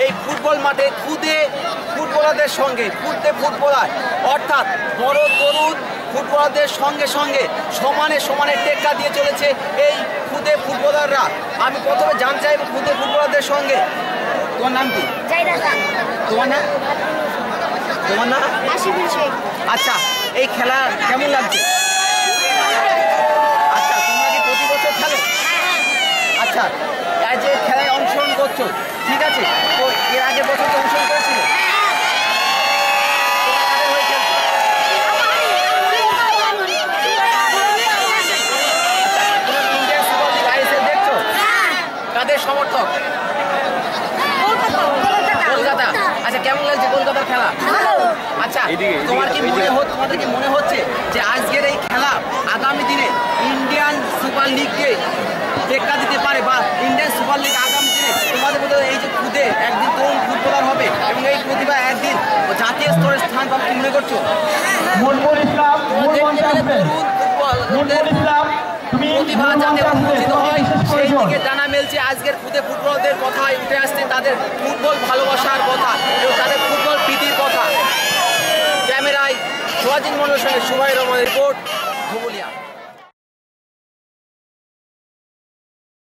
এই ফুটবল মাঠে খুদে ফুটবলারদের সঙ্গে ফুটবলার অর্থাৎ বড় তরুণ ফুটবলারদের সঙ্গে সঙ্গে সমানে সমানে টেক্কা দিয়ে চলেছে এই খুদে ফুটবলাররা। আমি প্রথমে জানতে চাইব খুদে ফুটবলারদের সঙ্গে, তোমার নাম কি? তোমার নাম? তোমার নাম? আচ্ছা, এই খেলা কেমন লাগছে? আচ্ছা, তোমরা কি প্রতি বছর খেলো? আচ্ছা, এই যে খেলায় অংশগ্রহণ করছো, ঠিক আছে, তো এর আগের বছর তো অংশগ্রহণ করেছিল? কাদের সমর্থক? কলকাতা। আচ্ছা, কেমন লাগছে কলকাতার খেলা? আচ্ছা, তোমাদের কি মনে হচ্ছে যে আজকের এই খেলা আগামী দিনে ইন্ডিয়ান সুপার লিগকে টেক্কা দিতে পারে, বা ইন্ডিয়ান সুপার লিগ আগামী দিনে তোমাদের মধ্যে এই যে খুদে একদিন তরুণ ফুটবলার হবে এবং এই প্রতিভা একদিন জাতীয় স্তরে স্থান পাবে কি মনে করছো? প্রতিভা যাতে উন্মোচিত হয় সেই দিকে জানা মিলছে আজকের খুদে ফুটবলারদের কথায় উঠে আসছে তাদের ফুটবল ভালোবাসার কথা এবং তাদের ফুটবল প্রীতির কথা। ক্যামেরায় সোহাজিন মন্ডলের সঙ্গে সুভাই রহমানের রিপোর্ট।